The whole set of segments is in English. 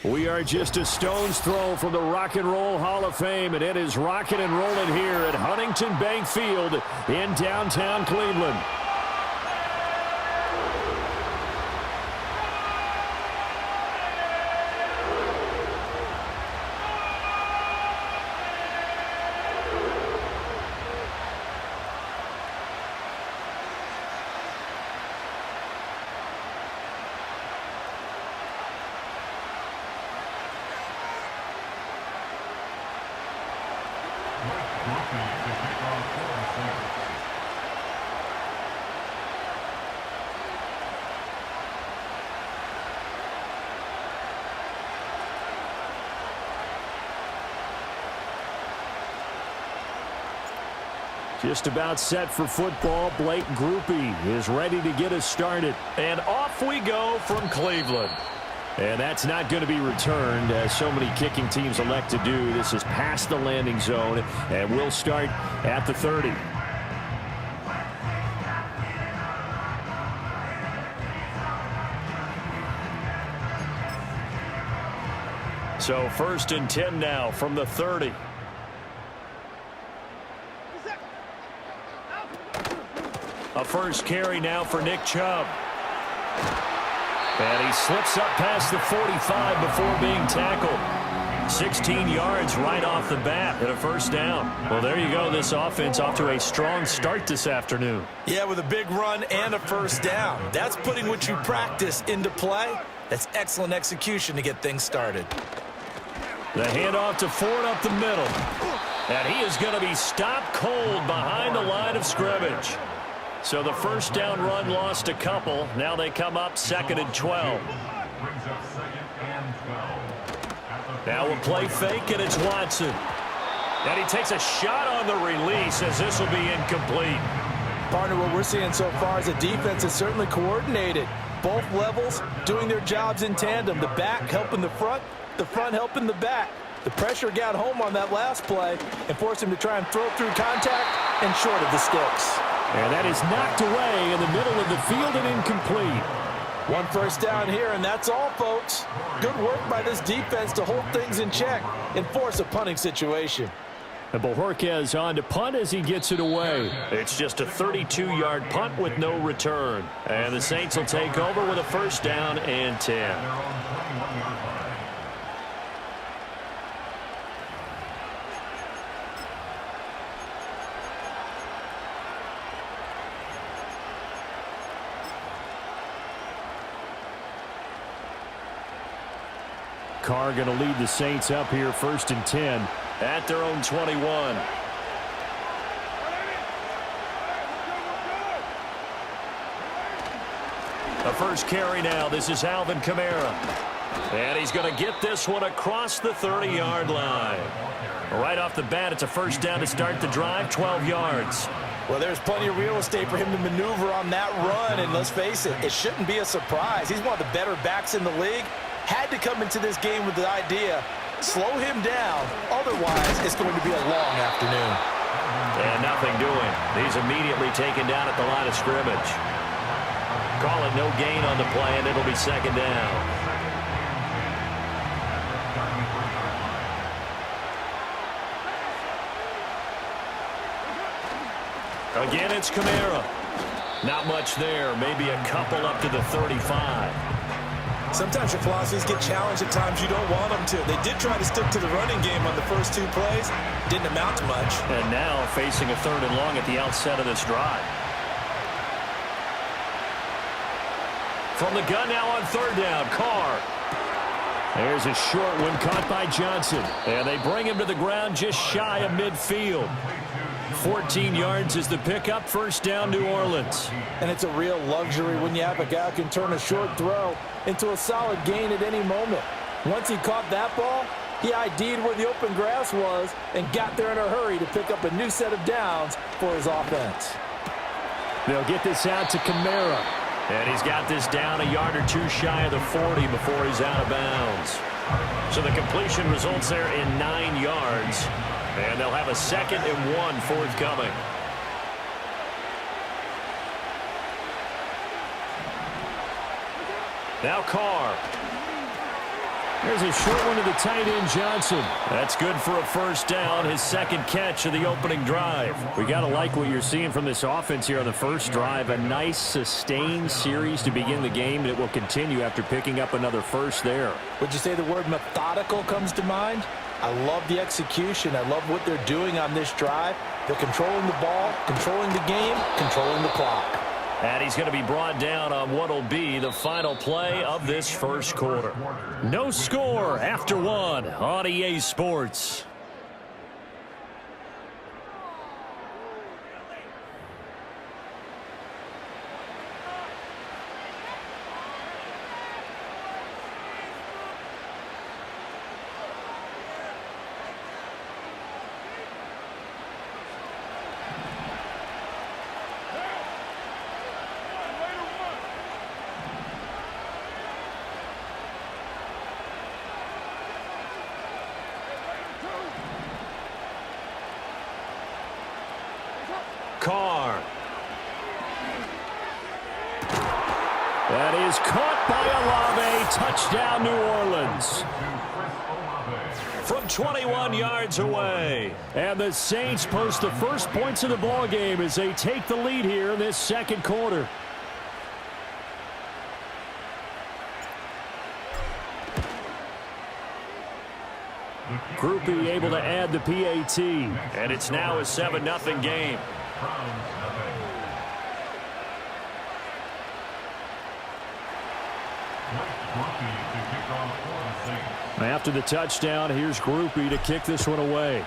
We are just a stone's throw from the Rock and Roll Hall of Fame, and it is rocking and rolling here at Huntington Bank Field in downtown Cleveland. Just about set for football. Blake Groupie is ready to get us started. And off we go from Cleveland. And that's not going to be returned, as so many kicking teams elect to do. This is past the landing zone, and we'll start at the 30. So 1st and 10 now from the 30. A first carry now for Nick Chubb. And he slips up past the 45 before being tackled. 16 yards right off the bat and a first down. Well, there you go. This offense off to a strong start this afternoon. Yeah, with a big run and a first down. That's putting what you practice into play. That's excellent execution to get things started. The handoff to Ford up the middle. And he is going to be stopped cold behind the line of scrimmage. So the first down run lost a couple. Now they come up 2nd and 12. Now we'll play fake, and it's Watson. And he takes a shot on the release as this will be incomplete. Partner, what we're seeing so far is the defense is certainly coordinated. Both levels doing their jobs in tandem. The back helping the front helping the back. The pressure got home on that last play and forced him to try and throw through contact and short of the sticks. And that is knocked away in the middle of the field and incomplete. One first down here, and that's all, folks. Good work by this defense to hold things in check and force a punting situation. And Bojorquez on to punt as he gets it away. It's just a 32-yard punt with no return. And the Saints will take over with a first down and 10. Carr going to lead the Saints up here 1st and 10 at their own 21. The first carry now. This is Alvin Kamara. And he's going to get this one across the 30-yard line. Right off the bat, it's a first down to start the drive, 12 yards. Well, there's plenty of real estate for him to maneuver on that run, and let's face it, it shouldn't be a surprise. He's one of the better backs in the league. Had to come into this game with the idea, slow him down, otherwise it's going to be a long afternoon. And nothing doing. He's immediately taken down at the line of scrimmage. Call it no gain on the play, and it'll be 2nd down. Again, it's Kamara. Not much there. Maybe a couple up to the 35. Sometimes your philosophies get challenged at times you don't want them to. They did try to stick to the running game on the first 2 plays. Didn't amount to much. And now facing a 3rd and long at the outset of this drive. From the gun now on 3rd down, Carr. There's a short one caught by Johnson. And they bring him to the ground just shy of midfield. 14 yards is the pickup, first down, New Orleans. And it's a real luxury when you have a guy who can turn a short throw into a solid gain at any moment. Once he caught that ball, he ID'd where the open grass was and got there in a hurry to pick up a new set of downs for his offense. They'll get this out to Kamara. And he's got this down a yard or 2 shy of the 40 before he's out of bounds. So the completion results there in 9 yards. And they'll have a 2nd and 1 forthcoming. Now Carr. There's a short one to the tight end, Johnson. That's good for a first down, his second catch of the opening drive. We got to like what you're seeing from this offense here on the first drive. A nice, sustained series to begin the game that will continue after picking up another first there. Would you say the word methodical comes to mind? I love the execution. I love what they're doing on this drive. They're controlling the ball, controlling the game, controlling the clock. And he's going to be brought down on what will be the final play of this first quarter. No score after one on EA Sports. Carr. That is caught by Olave. Touchdown, New Orleans. From 21 yards away. And the Saints post the first points of the ball game as they take the lead here in this second quarter. Groupie able to add the PAT. And it's now a 7-0 game. After the touchdown, here's Groupie to kick this one away.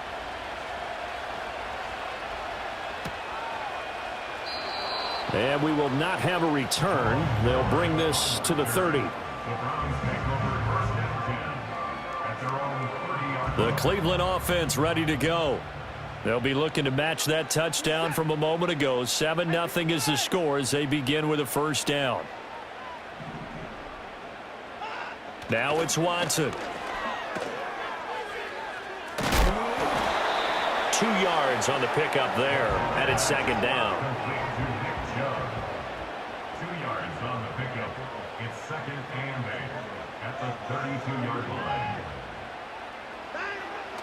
And we will not have a return. They'll bring this to the 30. The Cleveland offense ready to go. They'll be looking to match that touchdown from a moment ago. 7-0 is the score as they begin with a first down. Now it's Watson. 2 yards on the pickup there, and it's second down. 2 yards on the pickup. It's second and 8 at the 32-yard line.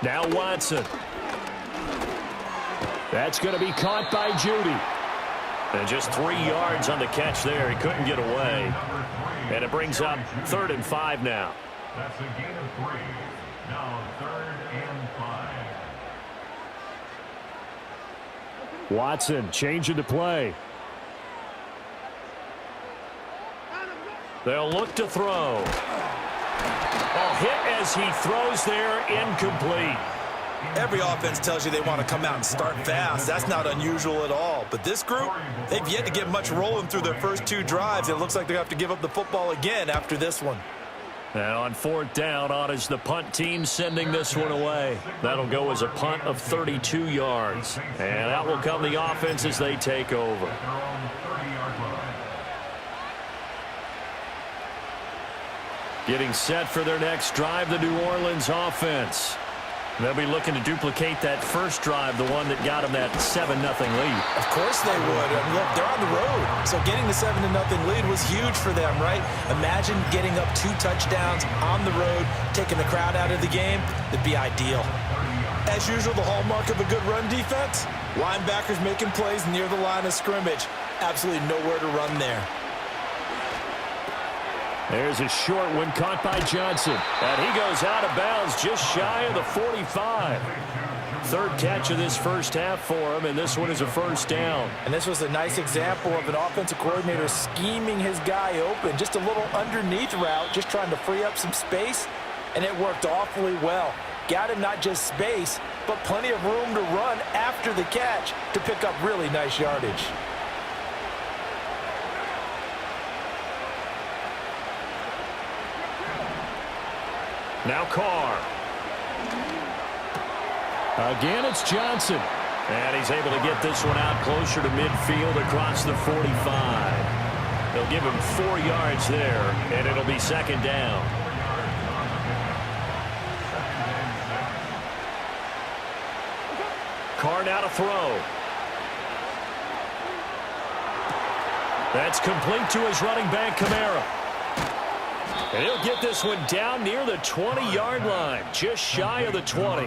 Now Watson. That's going to be caught by Judy. And just 3 yards on the catch there. He couldn't get away. And it brings up 3rd and 5 now. That's a gain of 3. Now 3rd and 5. Watson changing the play. They'll look to throw. A hit as he throws there, incomplete. Every offense tells you they want to come out and start fast. That's not unusual at all. But this group, they've yet to get much rolling through their first 2 drives. It looks like they have to give up the football again after this one. And on 4th down, on is the punt team sending this one away. That'll go as a punt of 32 yards. And out will come the offense as they take over. Getting set for their next drive, the New Orleans offense. They'll be looking to duplicate that first drive, the one that got them that 7-0 lead. Of course they would. I mean, look, they're on the road. So getting the 7-0 lead was huge for them, right? Imagine getting up 2 touchdowns on the road, taking the crowd out of the game. It'd be ideal. As usual, the hallmark of a good run defense, linebackers making plays near the line of scrimmage. Absolutely nowhere to run there. There's a short one caught by Johnson. And he goes out of bounds just shy of the 45. 3rd catch of this first half for him, and this one is a first down. And this was a nice example of an offensive coordinator scheming his guy open. Just a little underneath route, just trying to free up some space, and it worked awfully well. Got him not just space, but plenty of room to run after the catch to pick up really nice yardage. Now Carr. Again, it's Johnson. And he's able to get this one out closer to midfield across the 45. They'll give him 4 yards there, and it'll be second down. Carr now to throw. That's complete to his running back, Kamara. And he'll get this one down near the 20-yard line, just shy of the 20.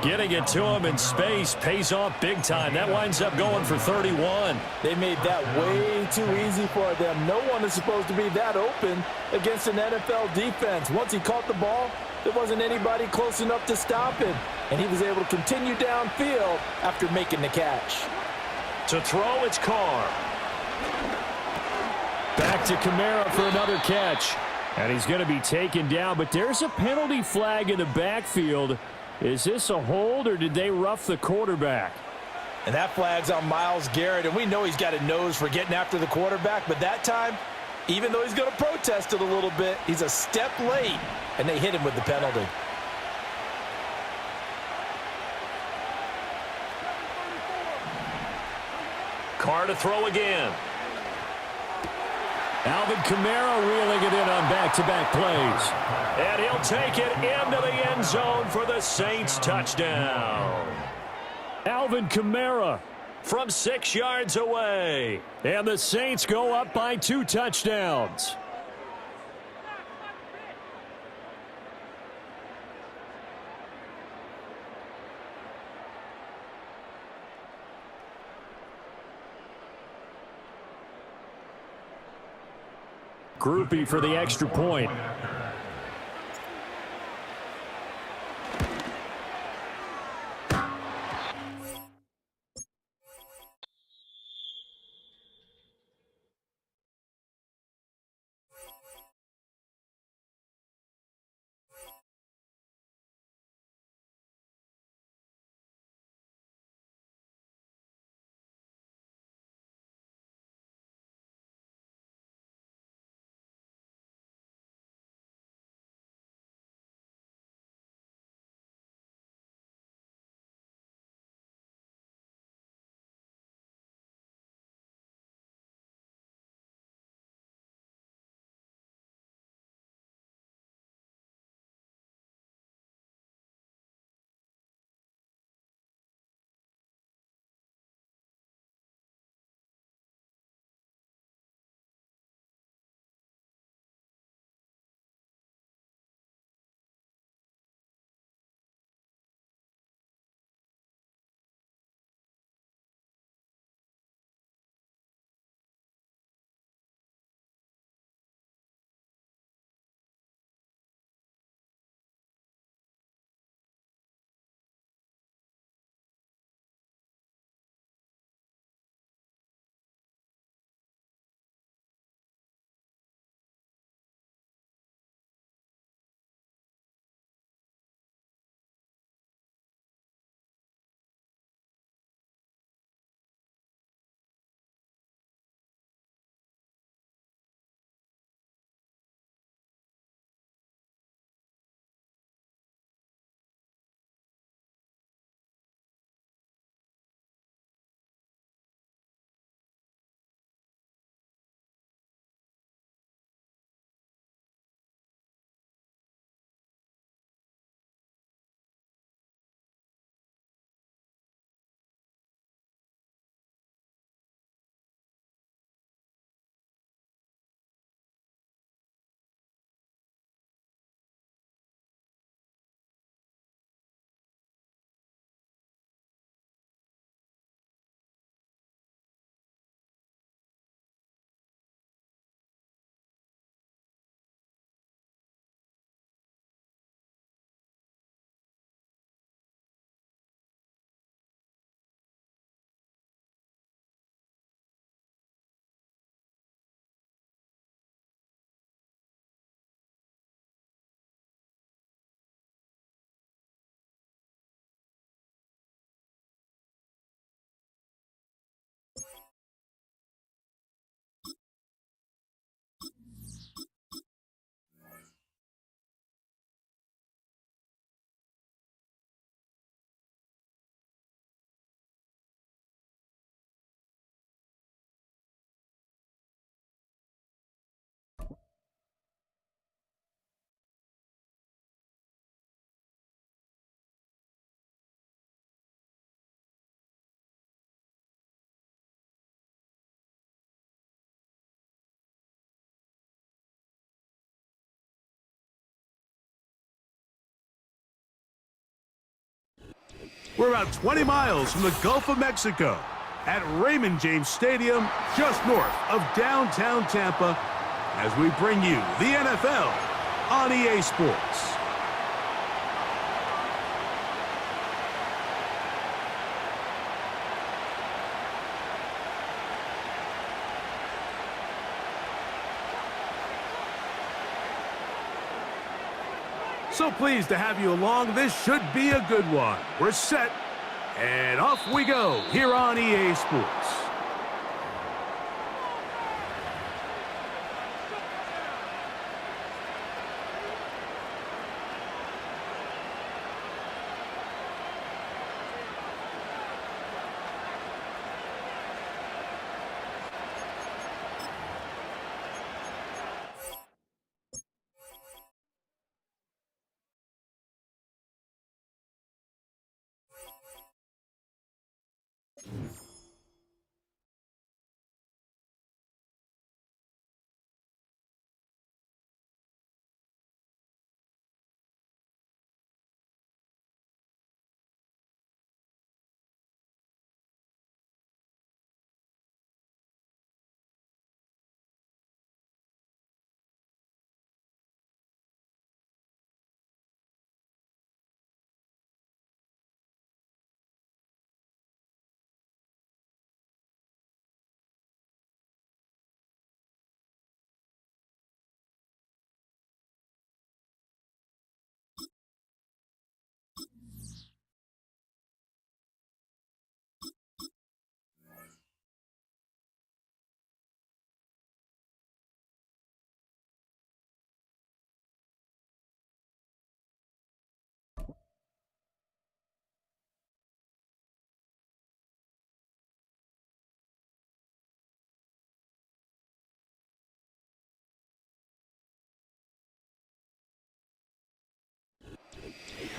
Getting it to him in space pays off big time. That winds up going for 31. They made that way too easy for them. No one is supposed to be that open against an NFL defense. Once he caught the ball, there wasn't anybody close enough to stop him, and he was able to continue downfield after making the catch. To throw, it's Carr. Back to Kamara for another catch. And he's going to be taken down, but there's a penalty flag in the backfield. Is this a hold, or did they rough the quarterback? And that flag's on Myles Garrett, and we know he's got a nose for getting after the quarterback, but that time, even though he's going to protest it a little bit, he's a step late, and they hit him with the penalty. Carr to throw again. Alvin Kamara reeling it in on back-to-back plays. And he'll take it into the end zone for the Saints touchdown. Alvin Kamara from 6 yards away. And the Saints go up by 2 touchdowns. Groupie for the extra point. We're about 20 miles from the Gulf of Mexico at Raymond James Stadium, just north of downtown Tampa, as we bring you the NFL on EA Sports. So pleased to have you along. This should be a good one. We're set, and off we go here on EA Sports.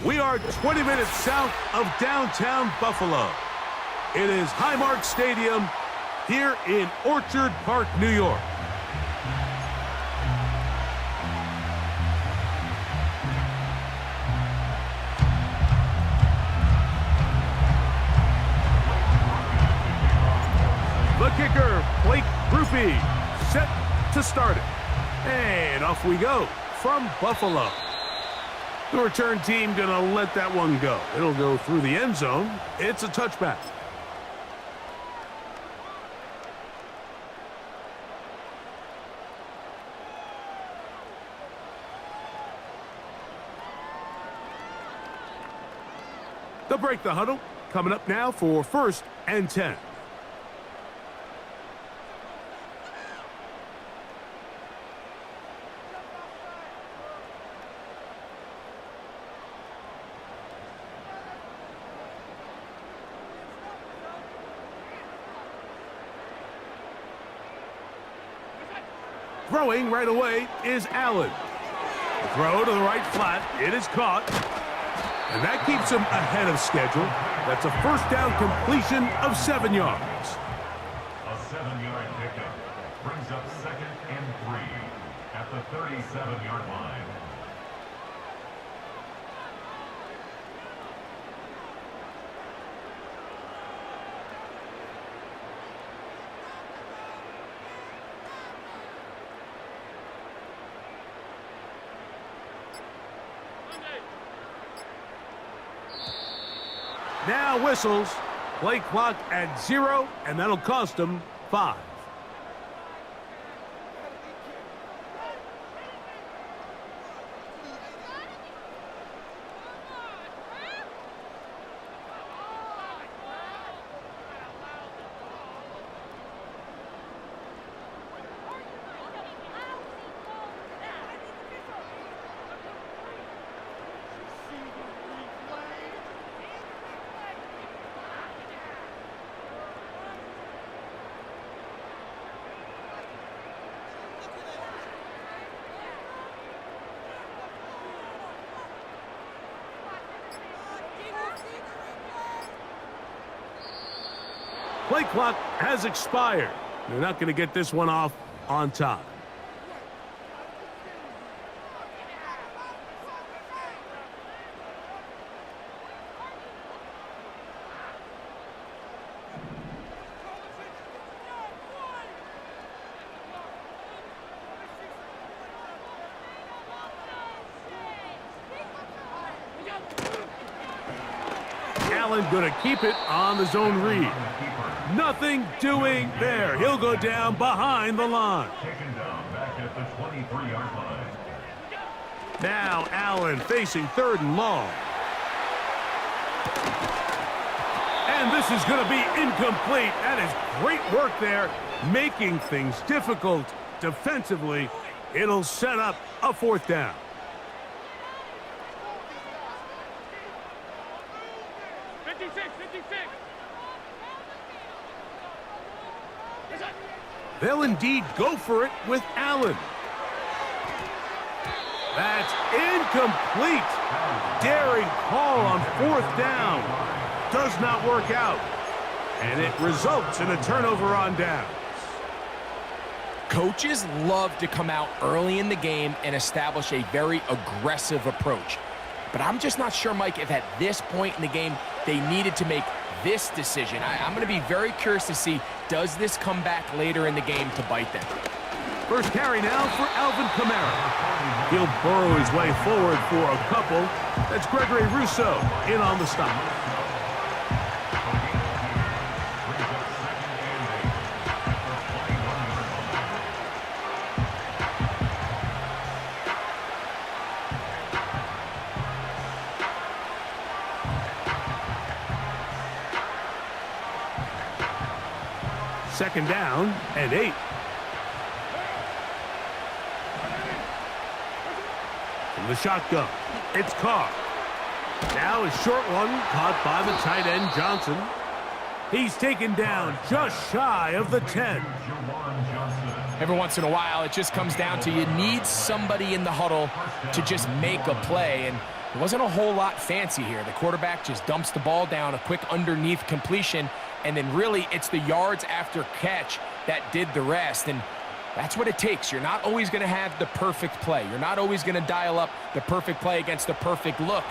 We are 20 minutes south of downtown Buffalo. It is Highmark Stadium here in Orchard Park, New York. The kicker, Blake Grupe, set to start it. And off we go from Buffalo. The return team going to let that one go. It'll go through the end zone. It's a touchback. They'll break the huddle. Coming up now for 1st and 10. Throwing right away is Allen. The throw to the right flat. It is caught. And that keeps him ahead of schedule. That's a first down completion of 7 yards. A 7-yard pickup brings up 2nd and 3 at the 37-yard line. Now whistles. Play clock at 0, and that'll cost them 5. Play clock has expired. They're not going to get this one off on time. Allen going to keep it on the zone read. Nothing doing there. He'll go down behind the line. Taken down back at the 23-yard line. Now Allen facing 3rd and long. And this is going to be incomplete. That is great work there, making things difficult defensively. It'll set up a 4th down. They'll indeed go for it with Allen. That's incomplete. Daring call on 4th down. Does not work out. And it results in a turnover on downs. Coaches love to come out early in the game and establish a very aggressive approach. But I'm just not sure, Mike, if at this point in the game they needed to make this decision. I'm going to be very curious to see, does this come back later in the game to bite them? First carry now for Alvin Kamara. He'll burrow his way forward for a couple. That's Gregory Rousseau in on the stop. Second down and 8. From the shotgun, it's Carr. Now a short one caught by the tight end Johnson. He's taken down just shy of the 10. Every once in a while, it just comes down to you need somebody in the huddle to just make a play. And it wasn't a whole lot fancy here. The quarterback just dumps the ball down, a quick underneath completion, and then really it's the yards after catch that did the rest. And that's what it takes. You're not always going to have the perfect play. You're not always going to dial up the perfect play against the perfect look.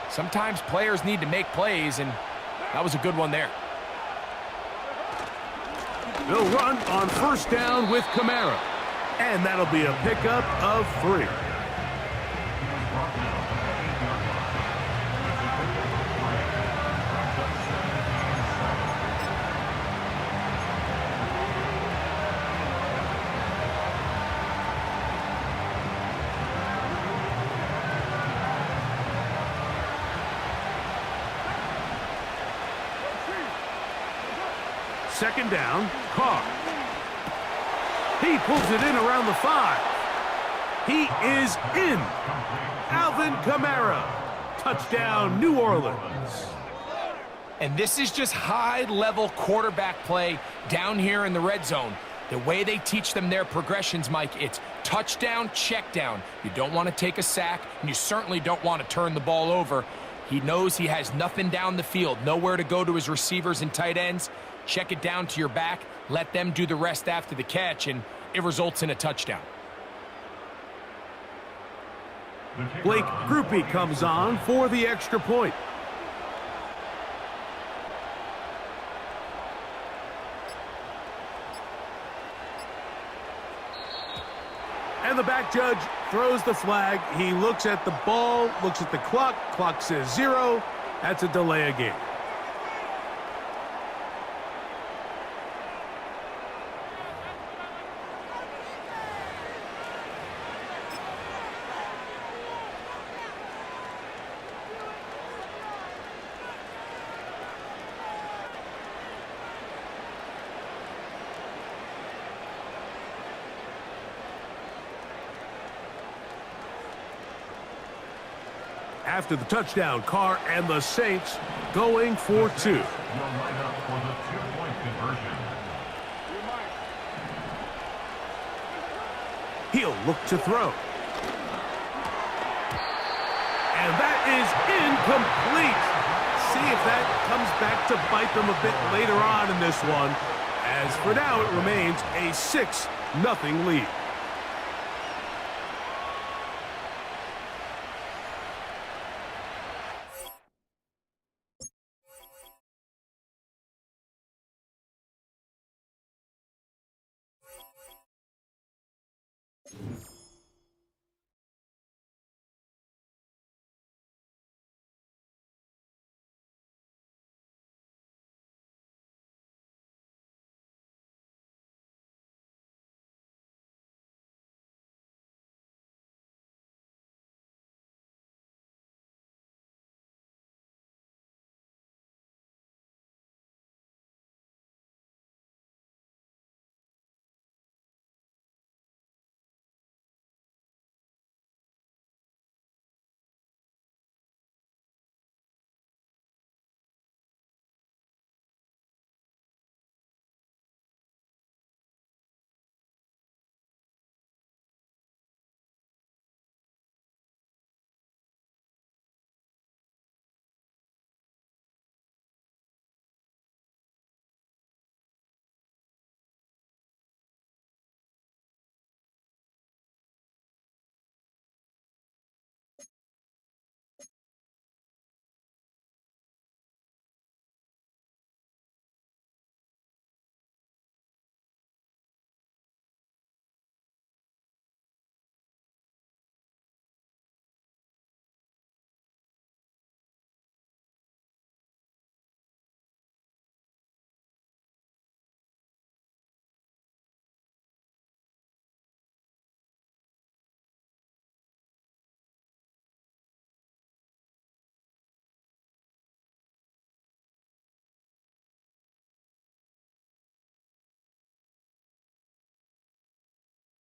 Sometimes players need to make plays, and that was a good one there. They'll run on first down with Kamara, and that'll be a pickup of 3. Second down, Carr. He pulls it in around the 5. He is in. Alvin Kamara. Touchdown, New Orleans. And this is just high-level quarterback play down here in the red zone. The way they teach them their progressions, Mike, it's touchdown, check down. You don't want to take a sack, and you certainly don't want to turn the ball over. He knows he has nothing down the field, nowhere to go to his receivers and tight ends. Check it down to your back, let them do the rest after the catch, and it results in a touchdown. Blake Grupe comes on for the extra point. And the back judge throws the flag. He looks at the ball, looks at the clock. Clock says 0. That's a delay of game. After the touchdown, Carr and the Saints going for 2. Your lineup for the 2-point conversion. He'll look to throw. And that is incomplete. See if that comes back to bite them a bit later on in this one. As for now, it remains a 6-0 lead.